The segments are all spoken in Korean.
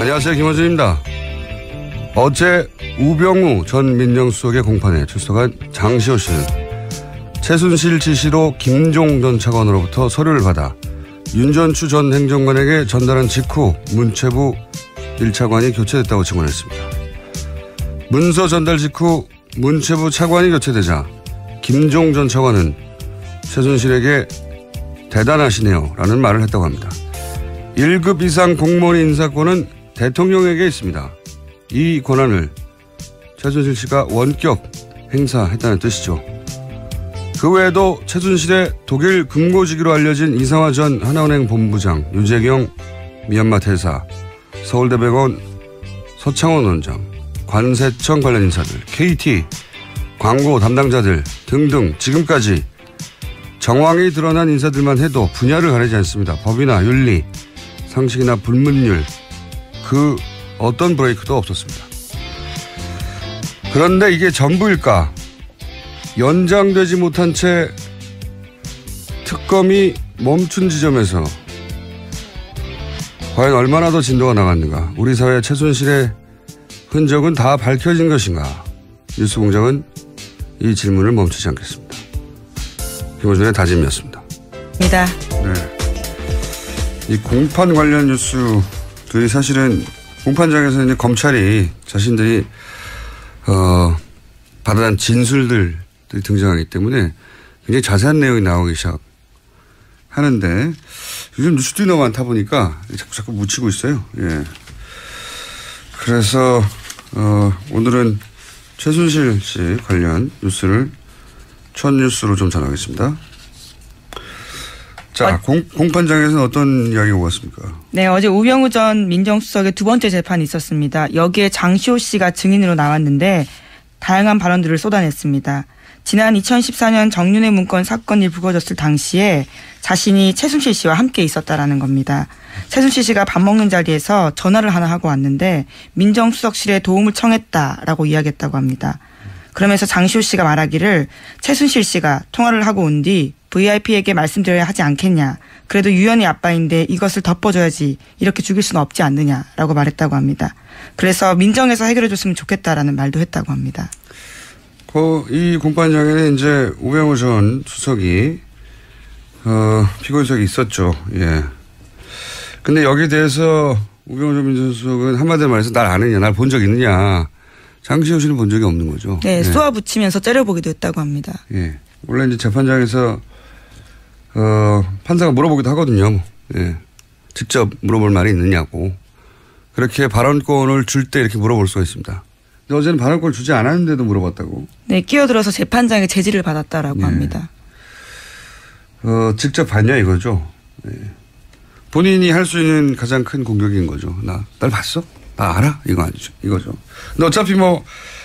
안녕하세요. 김어준입니다. 어제 우병우 전 민정수석의 공판에 출석한 장시호 씨는 최순실 지시로 김종 전 차관으로부터 서류를 받아 윤전추 전 행정관에게 전달한 직후 문체부 1차관이 교체됐다고 증언했습니다. 문서 전달 직후 문체부 차관이 교체되자 김종 전 차관은 최순실에게 대단하시네요 라는 말을 했다고 합니다. 1급 이상 공무원 인사권은 대통령에게 있습니다. 이 권한을 최순실 씨가 원격 행사했다는 뜻이죠. 그 외에도 최순실의 독일 금고지기로 알려진 이상화 전 하나은행 본부장, 유재경 미얀마 대사, 서울대병원 서창원 원장, 관세청 관련 인사들, KT, 광고 담당자들 등등 지금까지 정황이 드러난 인사들만 해도 분야를 가리지 않습니다. 법이나 윤리, 상식이나 불문율 그 어떤 브레이크도 없었습니다. 그런데 이게 전부일까? 연장되지 못한 채 특검이 멈춘 지점에서 과연 얼마나 더 진도가 나갔는가? 우리 사회의 최순실의 흔적은 다 밝혀진 것인가? 뉴스공장은 이 질문을 멈추지 않겠습니다. 김어준의 다짐이었습니다. 네. 이 공판 관련 뉴스들이 사실은 공판장에서 이제 검찰이 자신들이 받아낸 진술들이 등장하기 때문에 굉장히 자세한 내용이 나오기 시작하는데 요즘 뉴스들이 너무 많다 보니까 자꾸 묻히고 있어요. 예. 그래서 오늘은 최순실 씨 관련 뉴스를 첫 뉴스로 좀 전하겠습니다. 자, 공판장에서는 어떤 이야기가 오갔습니까? 네, 어제 우병우 전 민정수석의 두 번째 재판이 있었습니다. 여기에 장시호 씨가 증인으로 나왔는데 다양한 발언들을 쏟아냈습니다. 지난 2014년 정윤회 문건 사건이 불거졌을 당시에 자신이 최순실 씨와 함께 있었다라는 겁니다. 최순실 씨가 밥 먹는 자리에서 전화를 하나 하고 왔는데 민정수석실에 도움을 청했다라고 이야기했다고 합니다. 그러면서 장시호 씨가 말하기를 최순실 씨가 통화를 하고 온 뒤 VIP에게 말씀드려야 하지 않겠냐. 그래도 유연이 아빠인데 이것을 덮어줘야지. 이렇게 죽일 수는 없지 않느냐라고 말했다고 합니다. 그래서 민정에서 해결해 줬으면 좋겠다라는 말도 했다고 합니다. 이 공판장에는 이제 우병우 전 수석이 피고인석이 있었죠. 예. 근데 여기에 대해서 우병우 전 민정수석은 한마디로 말해서 날 아느냐, 날 본 적 있느냐. 장시호 씨는 본 적이 없는 거죠. 네, 예. 쏘아붙이면서 째려보기도 했다고 합니다. 예. 원래 이제 재판장에서 판사가 물어보기도 하거든요. 예. 직접 물어볼 말이 있느냐고. 그렇게 발언권을 줄 때 이렇게 물어볼 수가 있습니다. 근데 어제는 발언권을 주지 않았는데도 물어봤다고. 네, 끼어들어서 재판장의 제지를 받았다라고 합니다. 직접 봤냐 이거죠. 예. 본인이 할 수 있는 가장 큰 공격인 거죠. 날 봤어? 나 알아? 이거 아니죠. 이거죠. 근데 어차피 뭐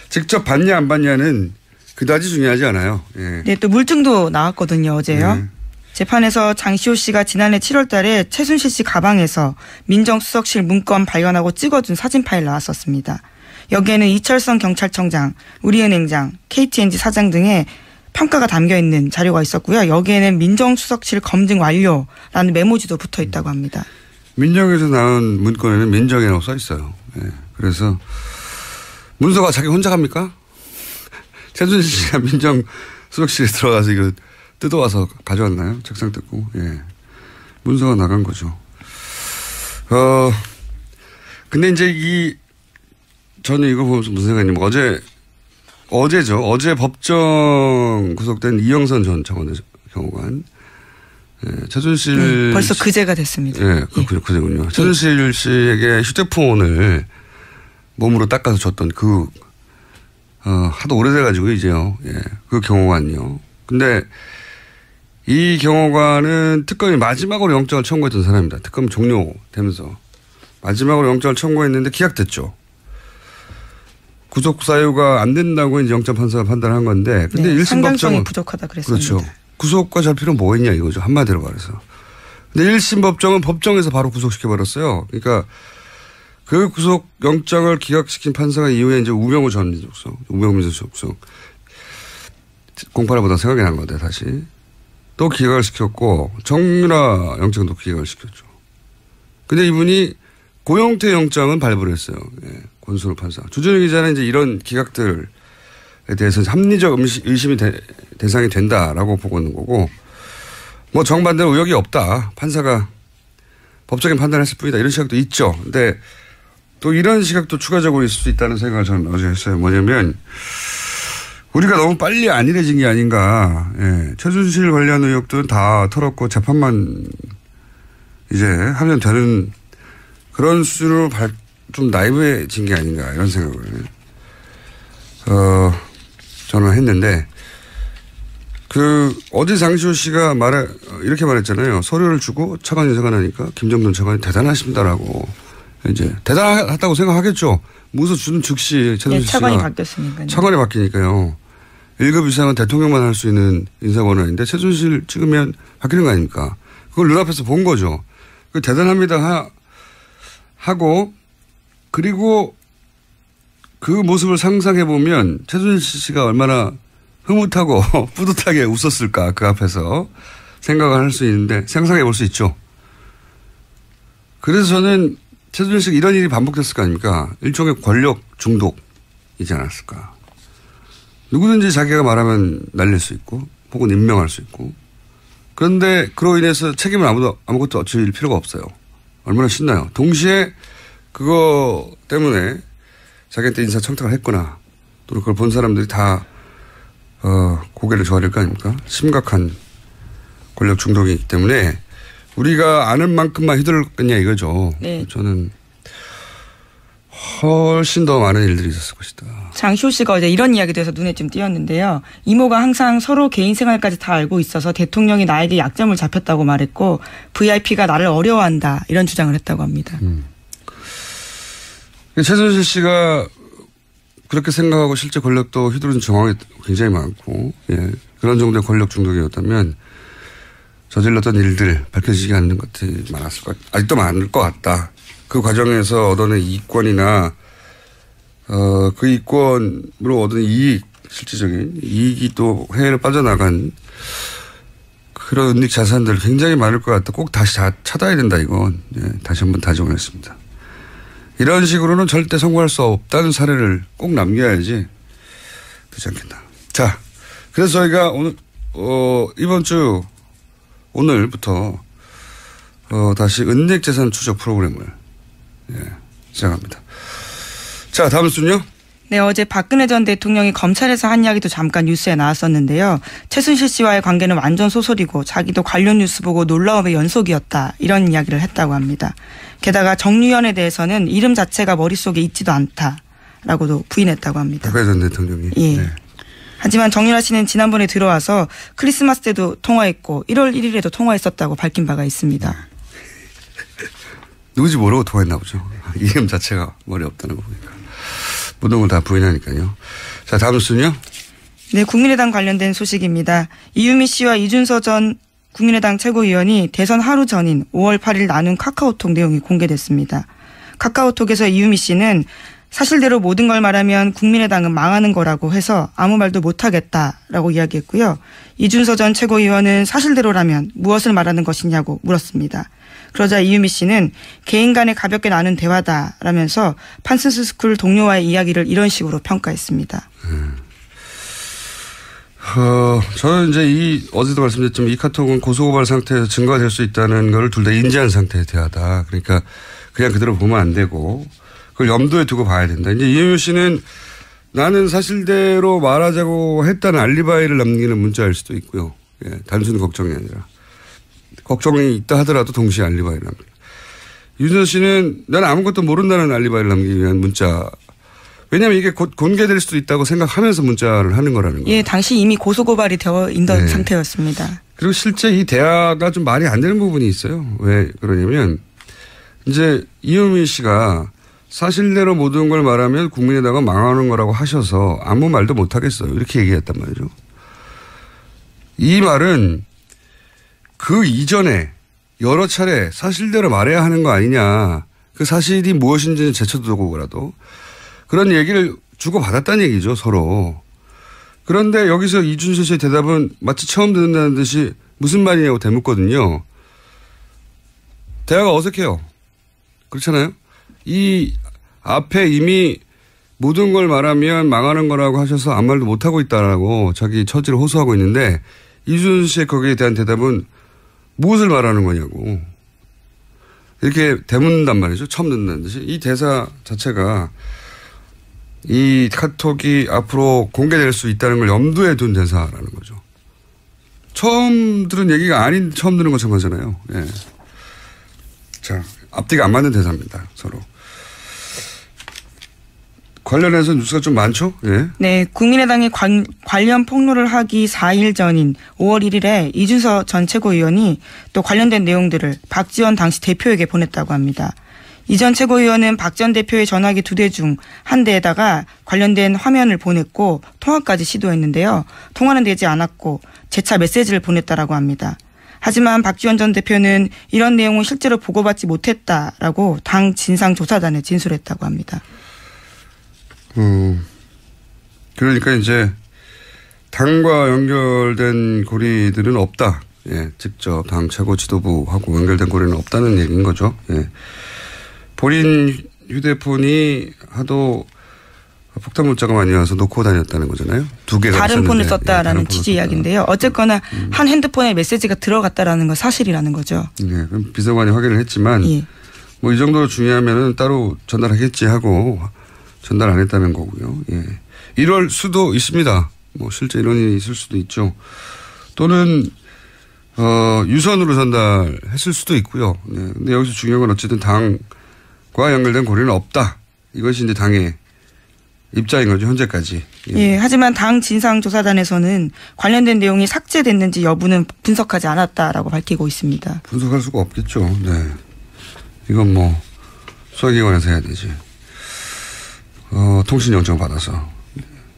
직접 봤냐 안 봤냐는 그다지 중요하지 않아요. 예. 네, 또 물증도 나왔거든요, 어제요. 네. 재판에서 장시호 씨가 지난해 7월 달에 최순실 씨 가방에서 민정수석실 문건 발견하고 찍어둔 사진 파일 나왔었습니다. 여기에는 이철성 경찰청장, 우리은행장, KTNG 사장 등의 평가가 담겨 있는 자료가 있었고요. 여기에는 민정수석실 검증 완료라는 메모지도 붙어 있다고 합니다. 민정에서 나온 문건에는 민정이라고 써 있어요. 예. 그래서 문서가 자기 혼자 갑니까? 최순실 씨가 민정수석실에 들어가서 이거 뜯어와서 가져왔나요? 책상 뜯고. 예. 문서가 나간 거죠. 근데 이제 저는 이거 보면서 무슨 생각이냐면 어제죠. 어제 법정 구속된 이영선 전 청와대 경호관. 예, 최순실. 벌써 그제가 됐습니다. 예, 그제군요. 최순실 씨에게 휴대폰을 몸으로 닦아서 줬던 하도 오래돼가지고 이제요. 예, 그 경호관이요. 근데 이 경호관은 특검이 마지막으로 영장을 청구했던 사람입니다. 특검 종료되면서 마지막으로 영장을 청구했는데 기각됐죠. 구속 사유가 안 된다고 이제 영장 판사가 판단한 건데, 근데 네, 1심 상당성이 법정은 부족하다 그랬습니다. 그렇죠. 구속과 잘 필요는 뭐겠냐 이거죠. 한마디로 말해서. 근데 1심 법정은 법정에서 바로 구속시켜버렸어요. 그러니까 그 구속 영장을 기각시킨 판사가 이후에 이제 우병우 전 민정수석 공판을 보다 생각이 난 건데 다시 또 기각을 시켰고 정유라 영장도 기각을 시켰죠. 근데 이분이 고영태 영장은 발부를 했어요. 예, 권순우 판사. 주준희 기자는 이제 이런 기각들에 대해서 합리적 의심이 대상이 된다라고 보고 있는 거고, 뭐 정반대로 의혹이 없다. 판사가 법적인 판단을 했을 뿐이다. 이런 시각도 있죠. 근데 또 이런 시각도 추가적으로 있을 수 있다는 생각을 저는 어제 했어요. 뭐냐면 우리가 너무 빨리 안일해진 게 아닌가. 예, 최순실 관련 의혹들은 다 털었고 재판만 이제 하면 되는 그런 수준으로 좀 나이브해진 게 아닌가 이런 생각을 저는 했는데 어제 장시호 씨가 이렇게 말했잖아요. 서류를 주고 차관이 생각나니까 김정돈 차관이 대단하십니다라고 이제 대단하다고 생각하겠죠. 무서 주는 즉시 최순실 씨가 차관이 바뀌었으니까요. 차관이 바뀌니까요. 1급 이상은 대통령만 할 수 있는 인사권한인데 최순실 찍으면 바뀌는 거 아닙니까? 그걸 눈앞에서 본 거죠. 대단합니다 하고 그리고 그 모습을 상상해 보면 최순실 씨가 얼마나 흐뭇하고 뿌듯하게 웃었을까 그 앞에서 생각을 할 수 있는데 상상해 볼 수 있죠. 그래서 저는 최순실 씨가 이런 일이 반복됐을 거 아닙니까? 일종의 권력 중독이지 않았을까. 누구든지 자기가 말하면 날릴 수 있고 혹은 임명할 수 있고 그런데 그로 인해서 책임을 아무것도 질 필요가 없어요. 얼마나 신나요. 동시에 그거 때문에 자기한테 인사청탁을 했거나 또는 그걸 본 사람들이 다 고개를 조아릴 거 아닙니까? 심각한 권력 중독이기 때문에 우리가 아는 만큼만 휘둘렀겠냐 이거죠. 네. 저는 훨씬 더 많은 일들이 있었을 것이다. 장시호 씨가 어제 이런 이야기도 해서 눈에 좀 띄었는데요. 이모가 항상 서로 개인 생활까지 다 알고 있어서 대통령이 나에게 약점을 잡혔다고 말했고 VIP가 나를 어려워한다 이런 주장을 했다고 합니다. 최순실 씨가 그렇게 생각하고 실제 권력도 휘두른 정황이 굉장히 많고 그런 정도의 권력 중독이었다면 저질렀던 일들 밝혀지지 않는 것들이 아직도 많을 것 같다. 그 과정에서 얻어낸 이익권이나 그 이익권으로 얻은 실질적인 이익이 또 해외로 빠져나간 그런 은닉 자산들 굉장히 많을 것 같다. 꼭 다시 찾아야 된다 이건. 다시 한번 다짐했습니다. 이런 식으로는 절대 성공할 수 없다는 사례를 꼭 남겨야지 되지 않겠나. 자, 그래서 저희가 오늘 이번 주 오늘부터 다시 은닉 재산 추적 프로그램을 시작합니다. 자, 다음 순요. 네, 어제 박근혜 전 대통령이 검찰에서 한 이야기도 잠깐 뉴스에 나왔었는데요. 최순실 씨와의 관계는 완전 소설이고 자기도 관련 뉴스 보고 놀라움의 연속이었다. 이런 이야기를 했다고 합니다. 게다가 정유현에 대해서는 이름 자체가 머릿속에 있지도 않다라고도 부인했다고 합니다. 박근혜 전 대통령이. 예. 네. 하지만 정유라 씨는 지난번에 들어와서 크리스마스 때도 통화했고 1월 1일에도 통화했었다고 밝힌 바가 있습니다. 누구지 모르고 통화했나 보죠. 이름 자체가 머리에 없다는 거 보니까. 모든 걸 다 부인하니까요. 자, 다음 순요. 네, 국민의당 관련된 소식입니다. 이유미 씨와 이준서 전 국민의당 최고위원이 대선 하루 전인 5월 8일 나눈 카카오톡 내용이 공개됐습니다. 카카오톡에서 이유미 씨는 사실대로 모든 걸 말하면 국민의당은 망하는 거라고 해서 아무 말도 못하겠다라고 이야기했고요. 이준서 전 최고위원은 사실대로라면 무엇을 말하는 것이냐고 물었습니다. 그러자 이유미 씨는 개인 간에 가볍게 나눈 대화다라면서 판슨스 스쿨 동료와의 이야기를 이런 식으로 평가했습니다. 저는 이제 어제도 말씀드렸지만 이 카톡은 고소고발 상태에서 증거가 될 수 있다는 걸 둘 다 인지한 상태의 대화다. 그러니까 그냥 그대로 보면 안 되고 그걸 염두에 두고 봐야 된다. 이제 이유미 씨는 나는 사실대로 말하자고 했다는 알리바이를 남기는 문자일 수도 있고요. 단순 걱정이 아니라. 걱정이 있다 하더라도 동시에 알리바이를 남깁니다. 윤선 씨는 나는 아무것도 모른다는 알리바이를 남기기 위한 문자. 왜냐하면 이게 곧 공개될 수도 있다고 생각하면서 문자를 하는 거라는 거예요. 예, 당시 이미 고소고발이 되어 있던 상태였습니다. 그리고 실제 이 대화가 좀 말이 안 되는 부분이 있어요. 왜 그러냐면 이제 이유미 씨가 사실대로 모든 걸 말하면 국민의당은 망하는 거라고 하셔서 아무 말도 못 하겠어요. 이렇게 얘기했단 말이죠. 이 말은 그 이전에 여러 차례 사실대로 말해야 하는 거 아니냐. 그 사실이 무엇인지는 제쳐두고라도 그런 얘기를 주고받았다는 얘기죠. 서로. 그런데 여기서 이준서 씨의 대답은 마치 처음 듣는다는 듯이 무슨 말이냐고 되묻거든요. 대화가 어색해요. 그렇잖아요. 이 앞에 이미 모든 걸 말하면 망하는 거라고 하셔서 아무 말도 못하고 있다라고 자기 처지를 호소하고 있는데 이준석 씨의 거기에 대한 대답은 무엇을 말하는 거냐고. 이렇게 대묻는단 말이죠. 처음 듣는 듯이. 이 대사 자체가 이 카톡이 앞으로 공개될 수 있다는 걸 염두에 둔 대사라는 거죠. 처음 들은 얘기가 아닌 처음 들은 것처럼 하잖아요. 예. 자, 앞뒤가 안 맞는 대사입니다. 서로. 관련해서 뉴스가 좀 많죠? 예. 네, 국민의당이 관련 폭로를 하기 4일 전인 5월 1일에 이준석 전 최고위원이 또 관련된 내용들을 박지원 당시 대표에게 보냈다고 합니다. 이 전 최고위원은 박 전 대표의 전화기 2대 중 한 대에다가 관련된 화면을 보냈고 통화까지 시도했는데요. 통화는 되지 않았고 재차 메시지를 보냈다라고 합니다. 하지만 박지원 전 대표는 이런 내용은 실제로 보고받지 못했다라고 당 진상조사단에 진술했다고 합니다. 그러니까 이제 당과 연결된 고리들은 없다. 예, 직접 당 최고 지도부하고 연결된 고리는 없다는 얘기인 거죠. 예. 본인 휴대폰이 하도 폭탄 문자가 많이 와서 놓고 다녔다는 거잖아요. 2개가 다른 폰을 썼다라는 예, 취지 이야기인데요. 어쨌거나 한 핸드폰에 메시지가 들어갔다라는 건 사실이라는 거죠. 예, 그럼 비서관이 확인을 했지만 예. 뭐 이 정도로 중요하면은 따로 전달하겠지 하고 전달 안 했다는 거고요. 예. 이럴 수도 있습니다. 뭐 실제 이런 일이 있을 수도 있죠. 또는 유선으로 전달했을 수도 있고요. 네. 근데 여기서 중요한 건 어쨌든 당과 연결된 고리는 없다. 이것이 이제 당의 입장인 거죠. 현재까지. 예. 예. 하지만 당 진상조사단에서는 관련된 내용이 삭제됐는지 여부는 분석하지 않았다라고 밝히고 있습니다. 분석할 수가 없겠죠. 네. 이건 뭐 수사기관에서 해야 되지. 통신영장 받아서.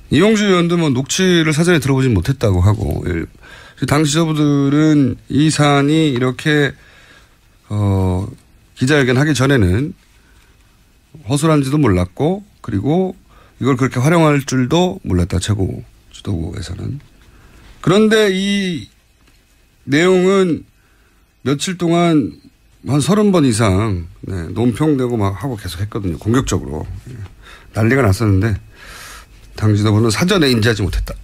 이용주 의원도 뭐 녹취를 사전에 들어보진 못했다고 하고, 당 지도부들은 이 사안이 이렇게, 기자회견 하기 전에는 허술한지도 몰랐고, 그리고 이걸 그렇게 활용할 줄도 몰랐다, 최고 지도부에서는. 그런데 이 내용은 며칠 동안 한 30번 이상, 네, 논평되고 막 하고 계속 했거든요. 공격적으로. 난리가 났었는데 당 지도부는 사전에 인지하지 못했다.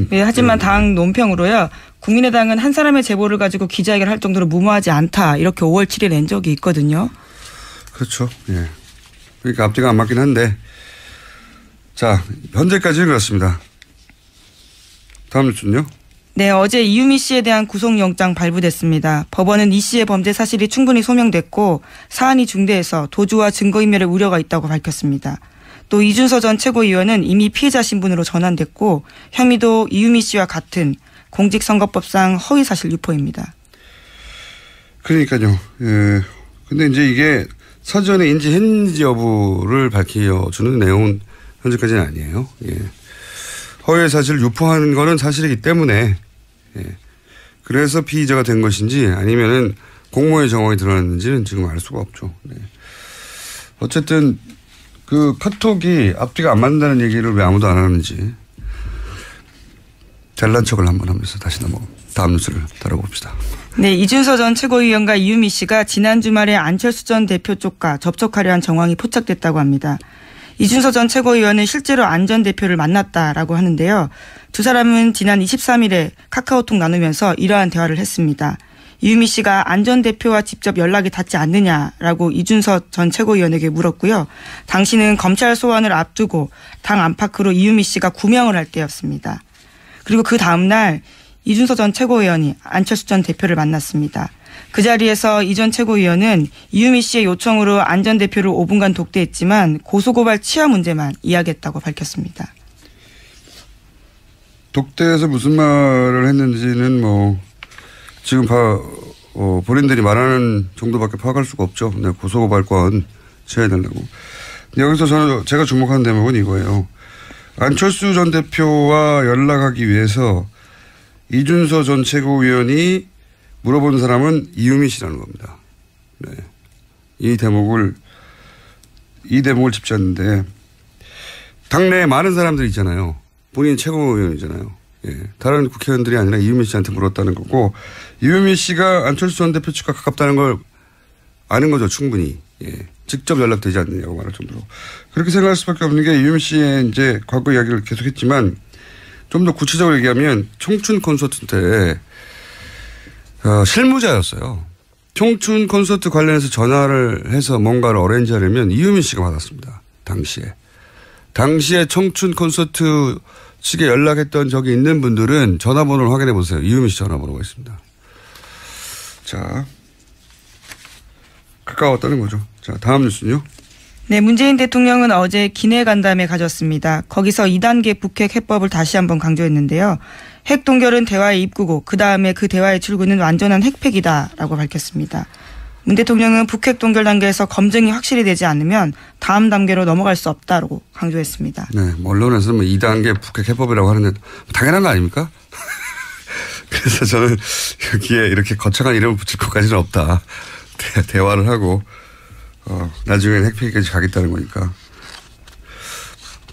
네, 하지만 당 논평으로요. 국민의당은 한 사람의 제보를 가지고 기자회견을 할 정도로 무모하지 않다. 이렇게 5월 7일 낸 적이 있거든요. 그렇죠. 예. 그러니까 앞뒤가 안 맞긴 한데. 자, 현재까지는 그렇습니다. 다음 뉴스는요. 네, 어제 이유미 씨에 대한 구속영장 발부됐습니다. 법원은 이 씨의 범죄 사실이 충분히 소명됐고 사안이 중대해서 도주와 증거인멸의 우려가 있다고 밝혔습니다. 또 이준석 전 최고위원은 이미 피해자 신분으로 전환됐고 혐의도 이유미 씨와 같은 공직선거법상 허위사실 유포입니다. 그러니까요. 예. 근데 이제 이게 사전에 인지했는지 여부를 밝혀주는 내용은 현재까지는 아니에요. 예. 허위사실 유포하는 거는 사실이기 때문에 예. 그래서 피의자가 된 것인지 아니면은 공모의 정황이 드러났는지는 지금 알 수가 없죠. 네. 어쨌든 그 카톡이 앞뒤가 안 맞는다는 얘기를 왜 아무도 안 하는지 잘난 척을 한번 하면서 다시 다음 뉴스를 다뤄봅시다. 네, 이준석 전 최고위원과 이유미 씨가 지난 주말에 안철수 전 대표 쪽과 접촉하려 한 정황이 포착됐다고 합니다. 이준석 전 최고위원은 실제로 안 전 대표를 만났다라고 하는데요. 두 사람은 지난 23일에 카카오톡 나누면서 이러한 대화를 했습니다. 이유미 씨가 안 전 대표와 직접 연락이 닿지 않느냐라고 이준석 전 최고위원에게 물었고요. 당시는 검찰 소환을 앞두고 당 안팎으로 이유미 씨가 구명을 할 때였습니다. 그리고 그 다음 날 이준석 전 최고위원이 안철수 전 대표를 만났습니다. 그 자리에서 이 전 최고위원은 이유미 씨의 요청으로 안 전 대표를 5분간 독대했지만 고소고발 치아 문제만 이야기했다고 밝혔습니다. 독대에서 무슨 말을 했는지는 뭐 지금 본인들이 말하는 정도밖에 파악할 수가 없죠. 네, 고소고발권 취해달라고. 여기서 제가 주목한 대목은 이거예요. 안철수 전 대표와 연락하기 위해서 이준석 전 최고위원이 물어본 사람은 이유미 씨라는 겁니다. 네. 이 대목을 짚자는데 당내에 많은 사람들이 있잖아요. 본인 최고위원이잖아요. 예. 다른 국회의원들이 아니라 이유미 씨한테 물었다는 거고 이유미 씨가 안철수 전 대표 측과 가깝다는 걸 아는 거죠. 충분히. 예. 직접 연락되지 않느냐고 말할 정도로. 그렇게 생각할 수밖에 없는 게 이유미 씨의 이제 과거 이야기를 계속했지만 좀 더 구체적으로 얘기하면 청춘 콘서트 때 실무자였어요. 청춘 콘서트 관련해서 전화를 해서 뭔가를 어레인지하려면 이유미 씨가 받았습니다. 당시에 청춘 콘서트 측에 연락했던 적이 있는 분들은 전화번호를 확인해 보세요. 이유미 씨 전화번호가 있습니다. 자, 가까웠다는 거죠. 자, 다음 뉴스는요. 네, 문재인 대통령은 어제 기내 간담회 가졌습니다. 거기서 2단계 북핵 해법을 다시 한번 강조했는데요. 핵 동결은 대화의 입구고 그다음에 그 대화의 출구는 완전한 핵폐기다라고 밝혔습니다. 문 대통령은 북핵 동결 단계에서 검증이 확실히 되지 않으면 다음 단계로 넘어갈 수 없다고 강조했습니다. 네, 언론에서는 2단계 북핵 해법이라고 하는데 당연한 거 아닙니까? 그래서 저는 여기에 이렇게 거창한 이름을 붙일 것까지는 없다. 대화를 하고 나중에는 핵폐기까지 가겠다는 거니까.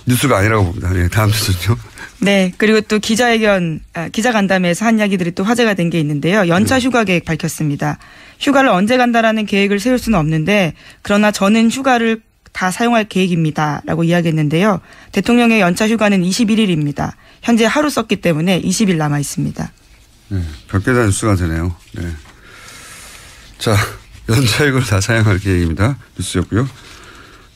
뉴스가 아니라고 봅니다. 네, 다음 뉴스는요. 네. 그리고 또 기자간담회에서 한 이야기들이 또 화제가 된 게 있는데요. 연차 휴가 계획 밝혔습니다. 휴가를 언제 간다라는 계획을 세울 수는 없는데 그러나 저는 휴가를 다 사용할 계획입니다. 라고 이야기했는데요. 대통령의 연차 휴가는 21일입니다. 현재 하루 썼기 때문에 20일 남아 있습니다. 네. 별개다 뉴스가 되네요. 네. 자, 연차 휴가를 다 사용할 계획입니다. 뉴스였고요.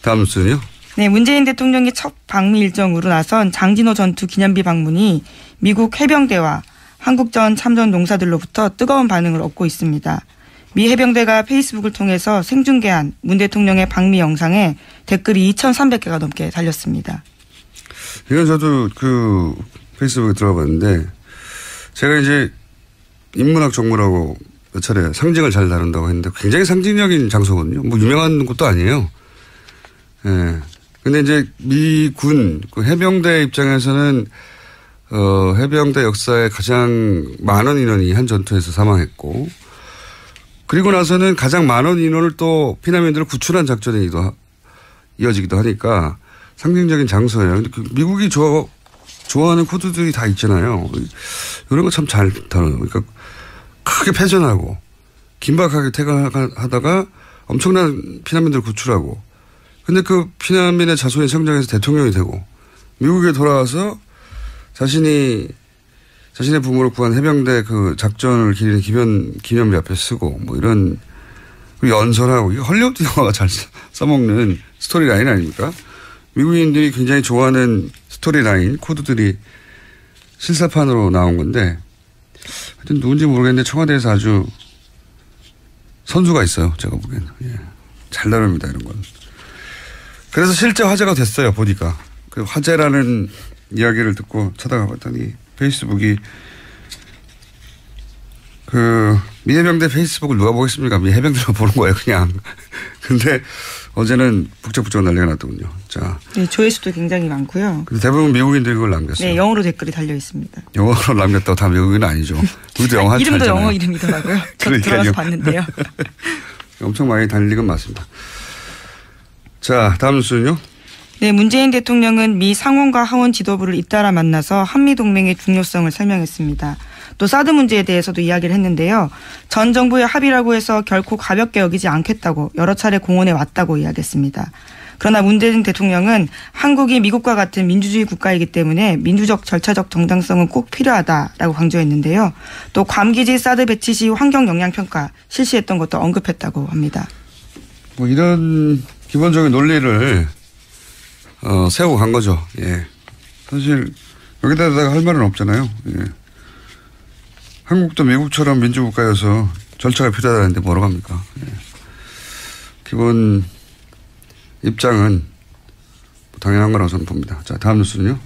다음 뉴스는요. 네, 문재인 대통령이 첫 방미 일정으로 나선 장진호 전투 기념비 방문이 미국 해병대와 한국전 참전 용사들로부터 뜨거운 반응을 얻고 있습니다. 미 해병대가 페이스북을 통해서 생중계한 문 대통령의 방미 영상에 댓글이 2,300개가 넘게 달렸습니다. 이건 저도 그 페이스북에 들어봤는데 제가 이제 인문학 전문하고 몇 차례 상징을 잘 다룬다고 했는데 굉장히 상징적인 장소거든요. 뭐 유명한 곳도 아니에요. 예. 네. 근데 이제 미군 그 해병대 입장에서는 해병대 역사에 가장 많은 인원이 한 전투에서 사망했고 그리고 나서는 가장 많은 인원을 또 피난민들을 구출한 작전이 이어지기도 하니까 상징적인 장소예요. 근데 그 미국이 좋아하는 코드들이 다 있잖아요. 이런 거 참 잘 다뤄요. 그러니까 크게 패전하고 긴박하게 퇴각하다가 엄청난 피난민들을 구출하고 근데 그 피난민의 자손이 성장해서 대통령이 되고 미국에 돌아와서 자신의 부모를 구한 해병대 그 작전을 기리는 기념비 앞에 쓰고 뭐 이런 연설하고 이게 헐리우드 영화가 잘 써먹는 스토리라인 아닙니까? 미국인들이 굉장히 좋아하는 스토리라인 코드들이 실사판으로 나온 건데 하여튼 누군지 모르겠는데 청와대에서 아주 선수가 있어요. 제가 보기에는. 예. 잘 다룹니다. 이런 건. 그래서 실제 화제가 됐어요. 보니까. 그 화제라는 이야기를 듣고 찾아가 봤더니 페이스북이 그 미 해병대 페이스북을 누가 보겠습니까? 미 해병대가 보는 거예요. 그냥. 근데 어제는 북적북적 난리가 났더군요. 자. 네, 조회수도 굉장히 많고요. 근데 대부분 미국인들이 그걸 남겼어요. 네, 영어로 댓글이 달려 있습니다. 영어로 남겼다고 다 미국인은 아니죠. 우리도 영어 할 줄 알잖아요. 이름도 영어 이름이더라고요. 저도 들어가서 봤는데요. 엄청 많이 달린 건 맞습니다. 자, 다음 뉴스는요. 네, 문재인 대통령은 미 상원과 하원 지도부를 잇따라 만나서 한미동맹의 중요성을 설명했습니다. 또 사드 문제에 대해서도 이야기를 했는데요. 전 정부의 합의라고 해서 결코 가볍게 여기지 않겠다고 여러 차례 공언해 왔다고 이야기했습니다. 그러나 문재인 대통령은 한국이 미국과 같은 민주주의 국가이기 때문에 민주적 절차적 정당성은 꼭 필요하다라고 강조했는데요. 또 괌기지 사드 배치 시 환경 영향 평가 실시했던 것도 언급했다고 합니다. 뭐 이런 기본적인 논리를 세우고 간 거죠. 예. 사실 여기다가 할 말은 없잖아요. 예. 한국도 미국처럼 민주국가여서 절차가 필요하다는데 뭐라고 합니까? 예. 기본 입장은 당연한 거라고 저는 봅니다. 자, 다음 뉴스는요.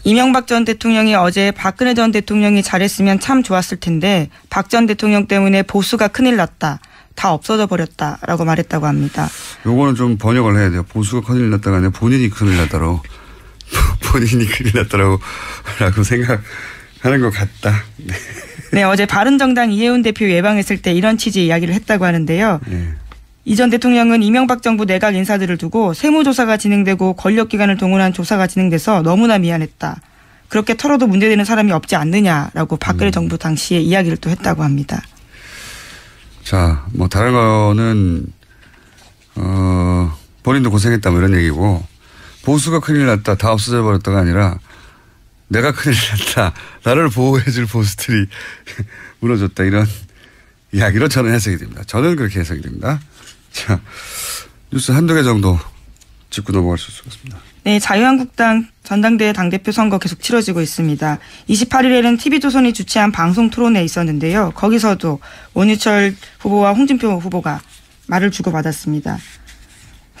이명박 전 대통령이 어제 박근혜 전 대통령이 잘했으면 참 좋았을 텐데 박 전 대통령 때문에 보수가 큰일 났다. 다 없어져 버렸다라고 말했다고 합니다. 요거는 좀 번역을 해야 돼요. 보수가 큰일 났다가 아니라 본인이 큰일 났다로 본인이 큰일 났다라고 생각하는 것 같다. 네. 네, 어제 바른정당 이해운 대표 예방했을 때 이런 취지의 이야기를 했다고 하는데요. 네. 이 전 대통령은 이명박 정부 내각 인사들을 두고 세무조사가 진행되고 권력기관을 동원한 조사가 진행돼서 너무나 미안했다. 그렇게 털어도 문제되는 사람이 없지 않느냐라고 박근혜 정부 당시에 이야기를 또 했다고 합니다. 자, 뭐 다른 거는 본인도 고생했다 뭐 이런 얘기고, 보수가 큰일 났다 다 없어져 버렸다가 아니라 내가 큰일 났다 나를 보호해줄 보수들이 무너졌다 이런 이야기로 저는 해석이 됩니다. 저는 그렇게 해석이 됩니다. 자, 뉴스 한두 개 정도 짚고 넘어갈 수 있습니다. 네, 자유한국당 전당대회 당대표 선거 계속 치러지고 있습니다. 28일에는 TV조선이 주최한 방송 토론회에 있었는데요. 거기서도 원유철 후보와 홍준표 후보가 말을 주고받았습니다.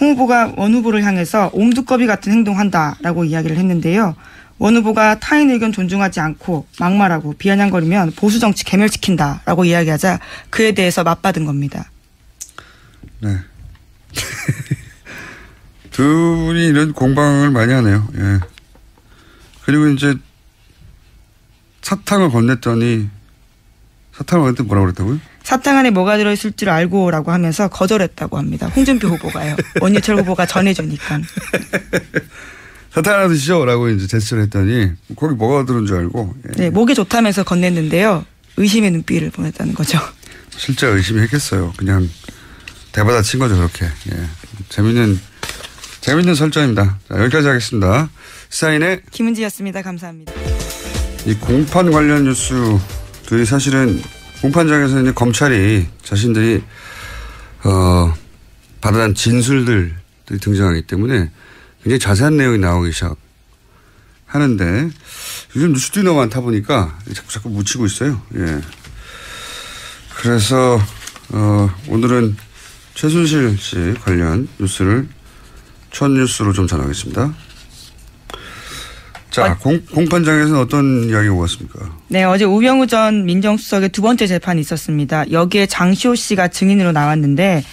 홍 후보가 원 후보를 향해서 옴두꺼비 같은 행동한다라고 이야기를 했는데요. 원 후보가 타인 의견 존중하지 않고 막말하고 비아냥거리면 보수정치 괴멸시킨다라고 이야기하자 그에 대해서 맞받은 겁니다. 네. 두 분이 이런 공방을 많이 하네요. 예. 그리고 이제 사탕을 건넸더니 뭐라고 그랬다고요? 사탕 안에 뭐가 들어있을 줄 알고라고 하면서 거절했다고 합니다. 홍준표 후보가요. 원유철 후보가 전해주니까. 사탕 하나 드시죠 라고 이제 제스처를 했더니 거기 뭐가 들은 줄 알고. 예. 네, 목이 좋다면서 건넸는데요. 의심의 눈빛을 보냈다는 거죠. 실제 의심이 했겠어요. 그냥 대받아 친 거죠 그렇게. 예. 재밌는 설정입니다. 자, 여기까지 하겠습니다. 시사인의 김은지였습니다. 감사합니다. 이 공판 관련 뉴스들이 사실은 공판장에서 이제 검찰이 자신들이 받아낸 진술들이 등장하기 때문에 굉장히 자세한 내용이 나오기 시작하는데 요즘 뉴스들이 너무 많다 보니까 자꾸 묻히고 있어요. 예. 그래서 오늘은 최순실 씨 관련 뉴스를 첫 뉴스로 좀 전하겠습니다. 자, 공판장에서는 어떤 이야기가 오갔습니까? 네, 어제 우병우 전 민정수석의 두 번째 재판이 있었습니다. 여기에 장시호 씨가 증인으로 나왔는데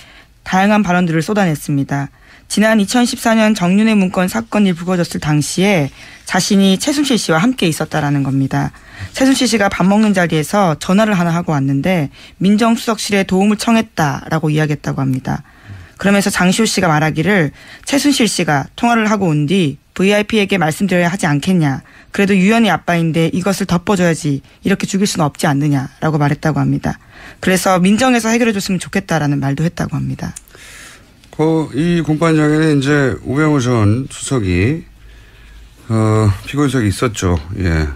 다양한 발언들을 쏟아냈습니다. 지난 2014년 정윤회 문건 사건이 불거졌을 당시에 자신이 최순실 씨와 함께 있었다라는 겁니다. 최순실 씨가 밥 먹는 자리에서 전화를 하나 하고 왔는데 민정수석실에 도움을 청했다라고 이야기했다고 합니다. 그러면서 장시호 씨가 말하기를 최순실 씨가 통화를 하고 온 뒤 VIP에게 말씀드려야 하지 않겠냐. 그래도 유연이 아빠인데 이것을 덮어줘야지. 이렇게 죽일 수는 없지 않느냐라고 말했다고 합니다. 그래서 민정에서 해결해 줬으면 좋겠다라는 말도 했다고 합니다. 이 공판장에는 이제 우병우 전 수석이 피고인석이 있었죠. 예.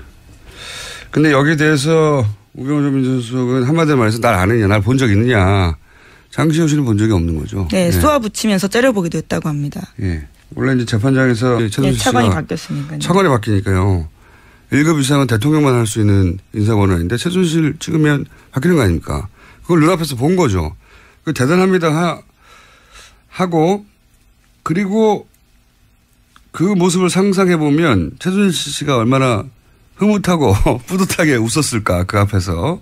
근데 여기에 대해서 우병우 전 민정수석은 한마디로 말해서 날 아느냐, 날 본 적 있느냐. 장시호 씨는 본 적이 없는 거죠. 네, 예. 쏘아붙이면서 째려보기도 했다고 합니다. 예. 원래 이제 재판장에서 네, 차관이 바뀌었으니까요. 차관이 바뀌니까요. 1급 이상은 대통령만 할 수 있는 인사권한인데 최순실 찍으면 바뀌는 거 아닙니까? 그걸 눈앞에서 본 거죠. 그 대단합니다 하고 그리고 그 모습을 상상해 보면 최순실 씨가 얼마나 흐뭇하고 뿌듯하게 웃었을까 그 앞에서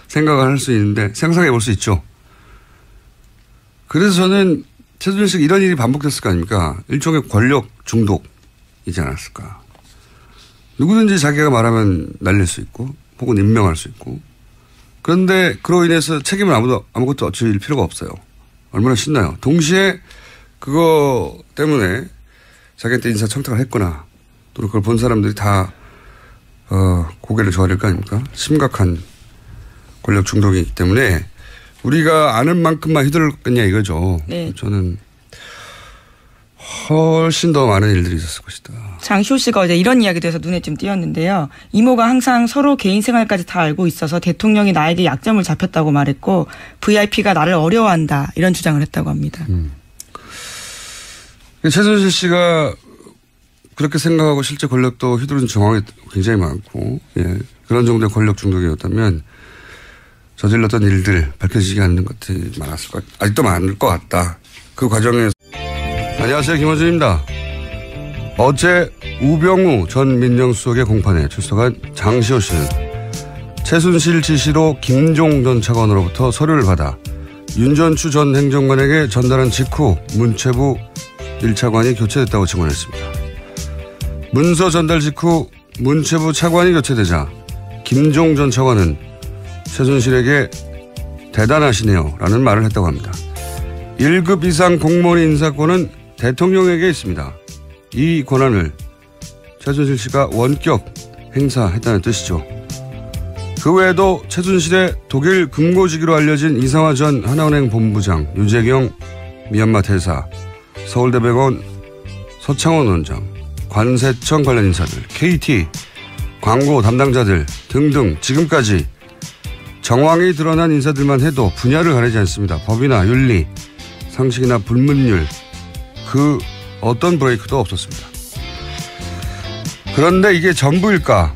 생각을 할 수 있는데 상상해 볼 수 있죠. 그래서 저는 최순실 씨가 이런 일이 반복됐을 거 아닙니까? 일종의 권력 중독이지 않았을까. 누구든지 자기가 말하면 날릴 수 있고 혹은 임명할 수 있고 그런데 그로 인해서 책임을 아무것도 질 필요가 없어요. 얼마나 신나요. 동시에 그거 때문에 자기한테 인사청탁을 했거나 또는 그걸 본 사람들이 다 고개를 저어야 될 거 아닙니까? 심각한 권력 중독이기 때문에 우리가 아는 만큼만 휘둘렀겠냐 이거죠. 네. 저는 훨씬 더 많은 일들이 있었을 것이다. 장시호 씨가 어제 이런 이야기도 해서 눈에 좀 띄었는데요. 이모가 항상 서로 개인 생활까지 다 알고 있어서 대통령이 나에게 약점을 잡혔다고 말했고 VIP가 나를 어려워한다 이런 주장을 했다고 합니다. 최순실 씨가 그렇게 생각하고 실제 권력도 휘두른 정황이 굉장히 많고 예, 그런 정도의 권력 중독이었다면 저질렀던 일들 밝혀지지 않는 것들이 많았을 것 같다. 아직도 많을 것 같다. 그 과정에서. 안녕하세요. 김원준입니다. 어제 우병우 전 민정수석의 공판에 출석한 장시호 씨는 최순실 지시로 김종 전 차관으로부터 서류를 받아 윤전추 전 행정관에게 전달한 직후 문체부 1차관이 교체됐다고 증언했습니다. 문서 전달 직후 문체부 차관이 교체되자 김종 전 차관은 최순실에게 대단하시네요 라는 말을 했다고 합니다. 1급 이상 공무원 인사권은 대통령에게 있습니다. 이 권한을 최순실 씨가 원격 행사했다는 뜻이죠. 그 외에도 최순실의 독일 금고지기로 알려진 이상화 전 하나은행 본부장, 유재경 미얀마 대사, 서울대병원 서창원 원장, 관세청 관련 인사들, KT, 광고 담당자들 등등 지금까지 정황이 드러난 인사들만 해도 분야를 가리지 않습니다. 법이나 윤리, 상식이나 불문율 그 어떤 브레이크도 없었습니다. 그런데 이게 전부일까?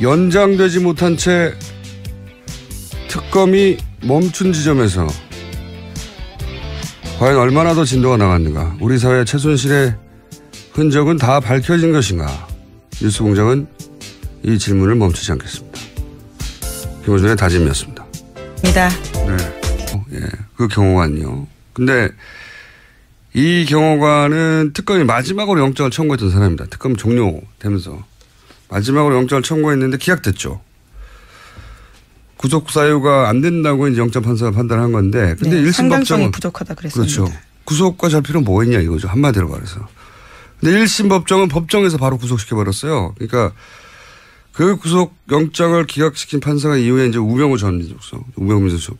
연장되지 못한 채 특검이 멈춘 지점에서 과연 얼마나 더 진도가 나갔는가? 우리 사회의 최순실의 흔적은 다 밝혀진 것인가? 뉴스공장은 이 질문을 멈추지 않겠습니다. 김호준의 다짐이었습니다. 입니다. 네. 그 경호관이요. 근데 이 경호관은 특검이 마지막으로 영장을 청구했던 사람입니다. 특검 종료되면서 마지막으로 영장을 청구했는데 기각됐죠. 구속 사유가 안 된다고 이제 영장 판사가 판단한 건데, 근데 네, 1심 상당성이 법정은 부족하다 그랬습니다. 그렇죠. 구속과 잡히는 뭐 있냐 이거죠. 한마디로 말해서. 근데 1심 법정은 법정에서 바로 구속시켜 버렸어요. 그러니까 그 구속 영장을 기각시킨 판사가 이후에 이제 우병우 전 민정수석, 우병우 민정수석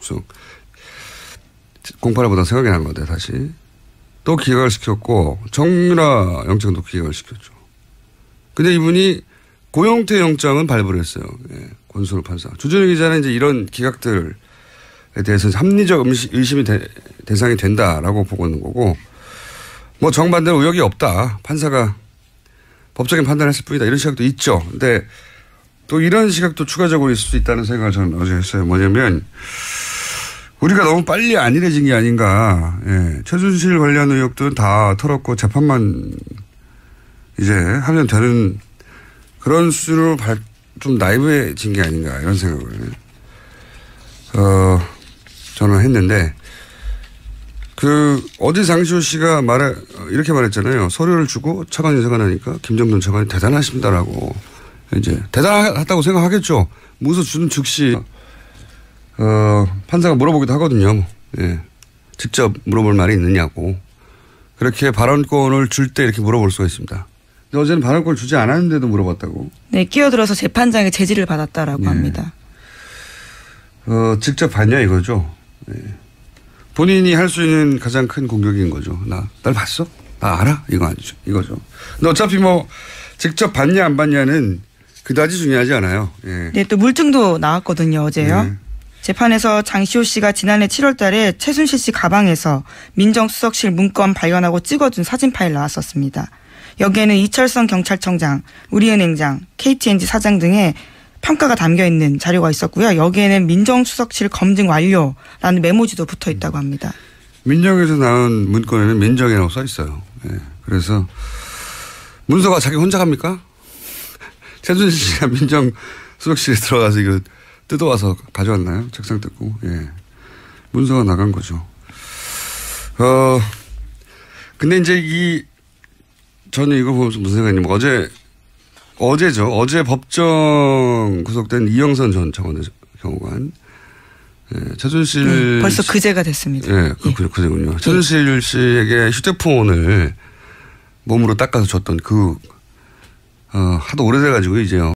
공판을 보다 생각이 난 건데 다시 또 기각을 시켰고 정유라 영장도 기각을 시켰죠. 근데 이분이 고영태 영장은 발부를 했어요. 예, 권순우 판사. 주준희 기자는 이제 이런 기각들에 대해서 합리적 의심이 대상이 된다라고 보고 있는 거고, 뭐 정반대로 의혹이 없다. 판사가 법적인 판단을 했을 뿐이다. 이런 시각도 있죠. 근데 또 이런 시각도 추가적으로 있을 수 있다는 생각을 저는 어제 했어요. 뭐냐면 우리가 너무 빨리 안일해진 게 아닌가. 예, 최순실 관련 의혹들은 다 털었고 재판만 이제 하면 되는 그런 수준으로 좀 나이브해진 게 아닌가 이런 생각을 저는 했는데, 어제 장시호 씨가 이렇게 말했잖아요. 서류를 주고 차관 인사가 나니까 김정돈 차관이 대단하십니다라고. 이제 대단하다고 생각하겠죠. 무서 주는 즉시 판사가 물어보기도 하거든요. 예. 직접 물어볼 말이 있느냐고. 그렇게 발언권을 줄 때 이렇게 물어볼 수가 있습니다. 근데 어제는 발언권을 주지 않았는데도 물어봤다고. 네, 끼어들어서 재판장의 제지를 받았다라고 합니다. 직접 봤냐 이거죠. 예. 본인이 할 수 있는 가장 큰 공격인 거죠. 날 봤어? 나 알아? 이거 아니죠. 이거죠. 근데 어차피 뭐 직접 봤냐 안 봤냐는 그다지 중요하지 않아요. 예. 네, 또 물증도 나왔거든요, 어제요. 네. 재판에서 장시호 씨가 지난해 7월 달에 최순실 씨 가방에서 민정수석실 문건 발견하고 찍어준 사진 파일 나왔었습니다. 여기에는 이철성 경찰청장, 우리은행장, KTNG 사장 등의 평가가 담겨 있는 자료가 있었고요. 여기에는 민정수석실 검증 완료라는 메모지도 붙어 있다고 합니다. 민정에서 나온 문건에는 민정이라고 써 있어요. 예. 그래서 문서가 자기 혼자 갑니까? 최순실 씨가 민정수석실에 들어가서 이거 뜯어와서 가져왔나요? 책상 뜯고. 예. 문서가 나간 거죠. 근데 이제 저는 이거 보면서 무슨 생각이냐면 어제죠. 어제 법정 구속된 이영선 전 차관의 경우관. 예, 최순실. 벌써 그제가 됐습니다. 예, 그제군요. 최순실 씨에게 휴대폰을 몸으로 닦아서 줬던 하도 오래돼가지고 이제요.